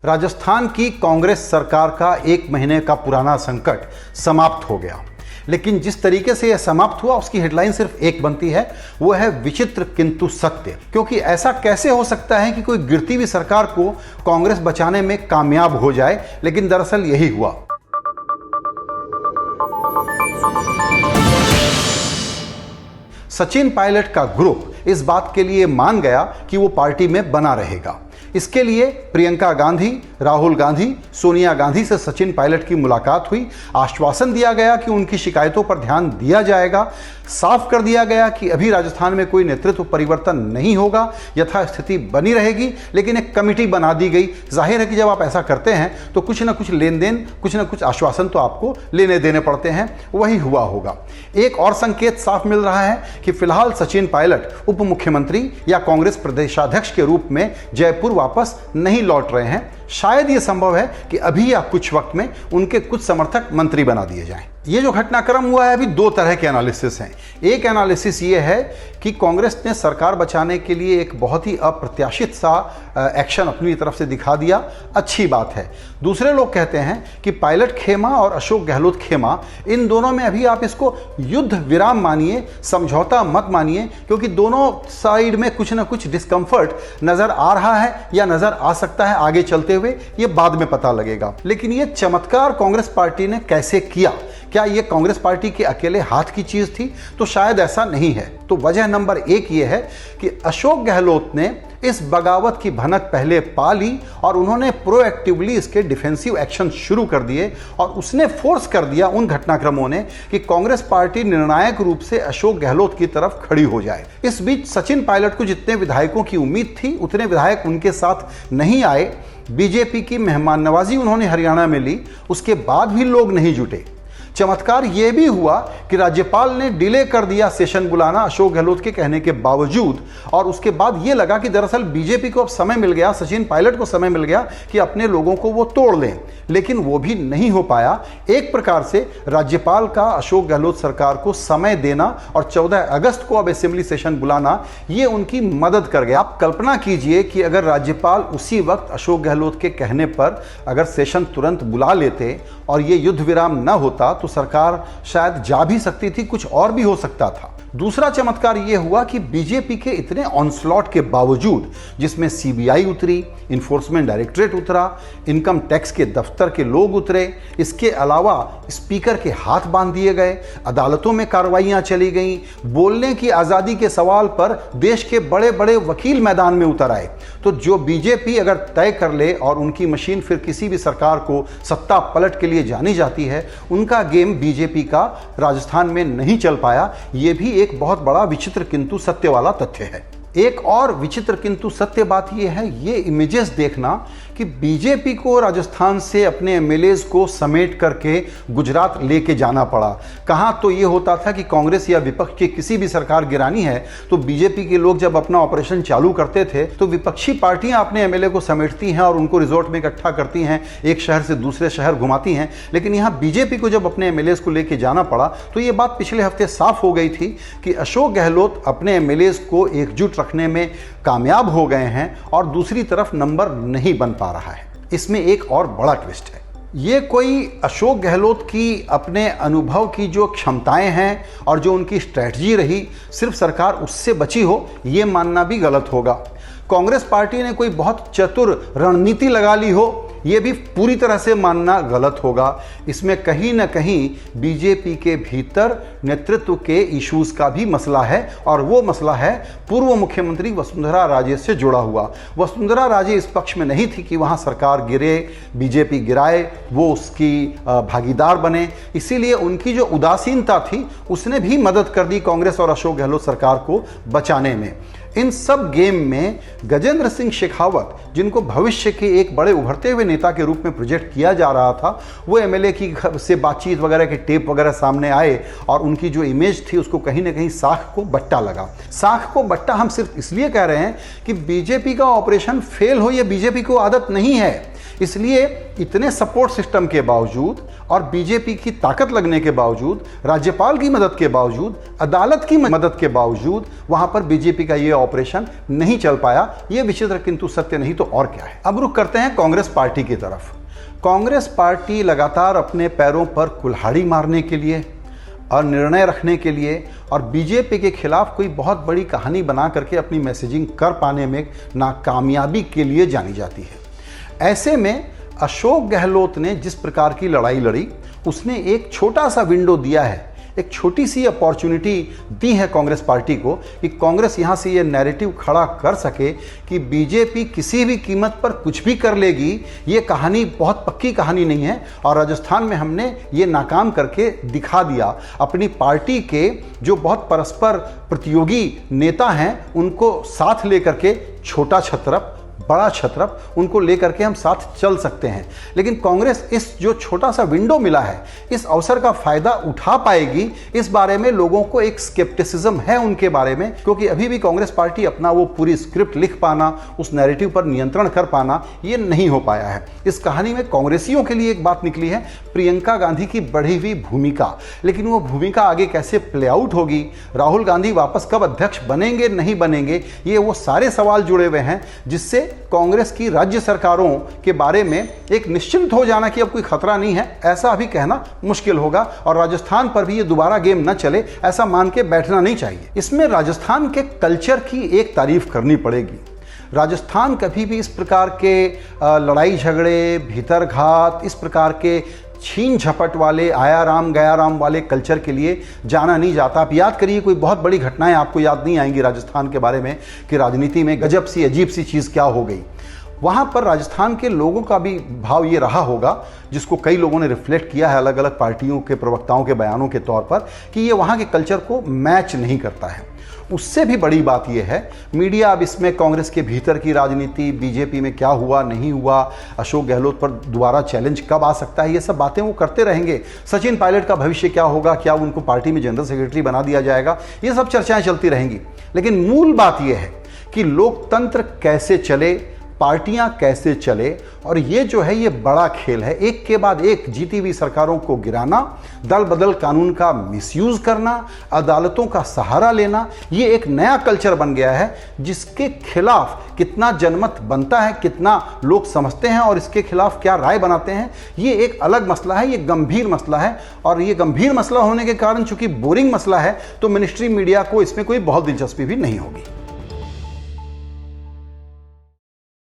राजस्थान की कांग्रेस सरकार का 1 महीने का पुराना संकट समाप्त हो गया, लेकिन जिस तरीके से यह समाप्त हुआ उसकी हेडलाइन सिर्फ एक बनती है, वो है विचित्र किंतु सत्य। क्योंकि ऐसा कैसे हो सकता है कि कोई गिरती हुई सरकार को कांग्रेस बचाने में कामयाब हो जाए, लेकिन दरअसल यही हुआ। सचिन पायलट का ग्रुप इस बात के लिए मान गया कि वो पार्टी में बना रहेगा। इसके लिए प्रियंका गांधी, राहुल गांधी, सोनिया गांधी से सचिन पायलट की मुलाकात हुई। आश्वासन दिया गया कि उनकी शिकायतों पर ध्यान दिया जाएगा। साफ कर दिया गया कि अभी राजस्थान में कोई नेतृत्व परिवर्तन नहीं होगा, यथास्थिति बनी रहेगी, लेकिन एक कमेटी बना दी गई। जाहिर है कि जब आप ऐसा करते हैं तो कुछ ना कुछ लेन देन, कुछ ना कुछ आश्वासन तो आपको लेने देने पड़ते हैं। वही हुआ होगा। एक और संकेत साफ मिल रहा है कि फिलहाल सचिन पायलट उप मुख्यमंत्री या कांग्रेस प्रदेशाध्यक्ष के रूप में जयपुर वापस नहीं लौट रहे हैं। शायद यह संभव है कि अभी या कुछ वक्त में उनके कुछ समर्थक मंत्री बना दिए जाएं। ये जो घटनाक्रम हुआ है, अभी 2 तरह के एनालिसिस हैं। एक एनालिसिस ये है कि कांग्रेस ने सरकार बचाने के लिए एक बहुत ही अप्रत्याशित सा एक्शन अपनी तरफ से दिखा दिया, अच्छी बात है। दूसरे लोग कहते हैं कि पायलट खेमा और अशोक गहलोत खेमा, इन दोनों में अभी आप इसको युद्ध विराम मानिए, समझौता मत मानिए, क्योंकि दोनों साइड में कुछ ना कुछ डिस्कंफर्ट नजर आ रहा है या नजर आ सकता है आगे चलते हुए, ये बाद में पता लगेगा। लेकिन ये चमत्कार कांग्रेस पार्टी ने कैसे किया? क्या ये कांग्रेस पार्टी के अकेले हाथ की चीज थी? तो शायद ऐसा नहीं है। तो वजह नंबर 1 ये है कि अशोक गहलोत ने इस बगावत की भनक पहले पा ली और उन्होंने प्रोएक्टिवली इसके डिफेंसिव एक्शन शुरू कर दिए, और उसने फोर्स कर दिया उन घटनाक्रमों ने कि कांग्रेस पार्टी निर्णायक रूप से अशोक गहलोत की तरफ खड़ी हो जाए। इस बीच सचिन पायलट को जितने विधायकों की उम्मीद थी उतने विधायक उनके साथ नहीं आए। बीजेपी की मेहमान नवाजी उन्होंने हरियाणा में ली, उसके बाद भी लोग नहीं जुटे। चमत्कार यह भी हुआ कि राज्यपाल ने डिले कर दिया सेशन बुलाना अशोक गहलोत के कहने के बावजूद, और उसके बाद यह लगा कि दरअसल बीजेपी को अब समय मिल गया, सचिन पायलट को समय मिल गया कि अपने लोगों को वो तोड़ लें। लेकिन वो भी नहीं हो पाया। एक प्रकार से राज्यपाल का अशोक गहलोत सरकार को समय देना और 14 अगस्त को अब असेंबली सेशन बुलाना, ये उनकी मदद कर गया। आप कल्पना कीजिए कि अगर राज्यपाल उसी वक्त अशोक गहलोत के कहने पर अगर सेशन तुरंत बुला लेते और ये युद्ध विराम न होता तो सरकार शायद जा भी सकती थी, कुछ और भी हो सकता था। दूसरा चमत्कार यह हुआ कि बीजेपी के इतने ऑनस्लॉट के बावजूद, जिसमें सीबीआई उतरी, इन्फोर्समेंट डायरेक्टरेट उतरा, इनकम टैक्स के दफ्तर के लोग उतरे, इसके अलावा स्पीकर के हाथ बांध दिए गए, अदालतों में कार्रवाइयां चली गईं, बोलने की आज़ादी के सवाल पर देश के बड़े बड़े वकील मैदान में उतर आए। तो जो बीजेपी अगर तय कर ले और उनकी मशीन फिर किसी भी सरकार को सत्ता पलट के लिए जानी जाती है, उनका गेम बीजेपी का राजस्थान में नहीं चल पाया। ये भी एक बहुत बड़ा विचित्र किंतु सत्य वाला तथ्य है। एक और विचित्र किंतु सत्य बात यह है, ये इमेजेस देखना कि बीजेपी को राजस्थान से अपने एमएलएज को समेट करके गुजरात लेके जाना पड़ा। कहाँ तो ये होता था कि कांग्रेस या विपक्ष की किसी भी सरकार गिरानी है तो बीजेपी के लोग जब अपना ऑपरेशन चालू करते थे तो विपक्षी पार्टियां अपने एमएलए को समेटती हैं और उनको रिजॉर्ट में इकट्ठा करती हैं, एक शहर से दूसरे शहर घुमाती हैं। लेकिन यहाँ बीजेपी को जब अपने एमएलएज को लेके जाना पड़ा तो ये बात पिछले हफ्ते साफ हो गई थी कि अशोक गहलोत अपने एमएलएज को एकजुट रखने में कामयाब हो गए हैं और दूसरी तरफ नंबर नहीं बन पा रहा है। इसमें एक और बड़ा ट्विस्ट है। ये कोई अशोक गहलोत की अपने अनुभव की जो क्षमताएं हैं और जो उनकी स्ट्रैटेजी रही, सिर्फ सरकार उससे बची हो, ये मानना भी गलत होगा। कांग्रेस पार्टी ने कोई बहुत चतुर रणनीति लगा ली हो, ये भी पूरी तरह से मानना गलत होगा। इसमें कहीं ना कहीं बीजेपी के भीतर नेतृत्व के इश्यूज का भी मसला है, और वो मसला है पूर्व मुख्यमंत्री वसुंधरा राजे से जुड़ा हुआ। वसुंधरा राजे इस पक्ष में नहीं थी कि वहाँ सरकार गिरे, बीजेपी गिराए, वो उसकी भागीदार बने। इसीलिए उनकी जो उदासीनता थी उसने भी मदद कर दी कांग्रेस और अशोक गहलोत सरकार को बचाने में। इन सब गेम में गजेंद्र सिंह शेखावत, जिनको भविष्य के एक बड़े उभरते हुए नेता के रूप में प्रोजेक्ट किया जा रहा था, वो एमएलए की से बातचीत वगैरह के टेप वगैरह सामने आए और उनकी जो इमेज थी उसको कहीं ना कहीं साख को बट्टा लगा। साख को बट्टा हम सिर्फ इसलिए कह रहे हैं कि बीजेपी का ऑपरेशन फेल हो, ये बीजेपी को आदत नहीं है। इसलिए इतने सपोर्ट सिस्टम के बावजूद और बीजेपी की ताकत लगने के बावजूद, राज्यपाल की मदद के बावजूद, अदालत की मदद के बावजूद वहां पर बीजेपी का यह ऑपरेशन नहीं चल पाया। यह विचित्र किंतु सत्य नहीं तो और क्या है। अब रुख करते हैं कांग्रेस पार्टी की तरफ। कांग्रेस पार्टी लगातार अपने पैरों पर कुल्हाड़ी मारने के लिए और निर्णय रखने के लिए और बीजेपी के खिलाफ कोई बहुत बड़ी कहानी बना करके अपनी मैसेजिंग कर पाने में नाकामयाबी के लिए जानी जाती है। ऐसे में अशोक गहलोत ने जिस प्रकार की लड़ाई लड़ी, उसने एक छोटा सा विंडो दिया है, एक छोटी सी अपॉर्चुनिटी दी है कांग्रेस पार्टी को कि कांग्रेस यहाँ से ये नैरेटिव खड़ा कर सके कि बीजेपी किसी भी कीमत पर कुछ भी कर लेगी। ये कहानी बहुत पक्की कहानी नहीं है और राजस्थान में हमने ये नाकाम करके दिखा दिया। अपनी पार्टी के जो बहुत परस्पर प्रतियोगी नेता हैं उनको साथ लेकर के, छोटा छत्रप बड़ा छत्रप, उनको लेकर के हम साथ चल सकते हैं। लेकिन कांग्रेस इस जो छोटा सा विंडो मिला है, इस अवसर का फायदा उठा पाएगी, इस बारे में लोगों को एक स्केप्टिसिज्म है उनके बारे में, क्योंकि अभी भी कांग्रेस पार्टी अपना वो पूरी स्क्रिप्ट लिख पाना, उस नैरेटिव पर नियंत्रण कर पाना, ये नहीं हो पाया है। इस कहानी में कांग्रेसियों के लिए एक बात निकली है, प्रियंका गांधी की बढ़ी हुई भूमिका। लेकिन वो भूमिका आगे कैसे प्ले आउट होगी, राहुल गांधी वापस कब अध्यक्ष बनेंगे नहीं बनेंगे, ये वो सारे सवाल जुड़े हुए हैं जिससे कांग्रेस की राज्य सरकारों के बारे में एक निश्चिंत हो जाना कि अब कोई खतरा नहीं है, ऐसा अभी कहना मुश्किल होगा। और राजस्थान पर भी ये दोबारा गेम न चले, ऐसा मान के बैठना नहीं चाहिए। इसमें राजस्थान के कल्चर की एक तारीफ करनी पड़ेगी। राजस्थान कभी भी इस प्रकार के लड़ाई झगड़े, भीतरघात, इस प्रकार के छीन झपट वाले, आया राम गया राम वाले कल्चर के लिए जाना नहीं जाता। आप याद करिए, कोई बहुत बड़ी घटनाएं आपको याद नहीं आएंगी राजस्थान के बारे में कि राजनीति में गजब सी अजीब सी चीज़ क्या हो गई। वहाँ पर राजस्थान के लोगों का भी भाव ये रहा होगा, जिसको कई लोगों ने रिफ्लेक्ट किया है अलग अलग पार्टियों के प्रवक्ताओं के बयानों के तौर पर, कि ये वहाँ के कल्चर को मैच नहीं करता है। उससे भी बड़ी बात यह है, मीडिया अब इसमें कांग्रेस के भीतर की राजनीति, बीजेपी में क्या हुआ नहीं हुआ, अशोक गहलोत पर दोबारा चैलेंज कब आ सकता है, ये सब बातें वो करते रहेंगे। सचिन पायलट का भविष्य क्या होगा, क्या उनको पार्टी में जनरल सेक्रेटरी बना दिया जाएगा, ये सब चर्चाएं चलती रहेंगी। लेकिन मूल बात यह है कि लोकतंत्र कैसे चले, पार्टियां कैसे चले, और ये जो है ये बड़ा खेल है। एक के बाद एक जीती हुई सरकारों को गिराना, दल बदल कानून का मिसयूज करना, अदालतों का सहारा लेना, ये एक नया कल्चर बन गया है जिसके खिलाफ कितना जनमत बनता है, कितना लोग समझते हैं और इसके खिलाफ क्या राय बनाते हैं, ये एक अलग मसला है, ये गंभीर मसला है। और ये गंभीर मसला होने के कारण चूंकि बोरिंग मसला है तो मिनिस्ट्री मीडिया को इसमें कोई बहुत दिलचस्पी भी नहीं होगी।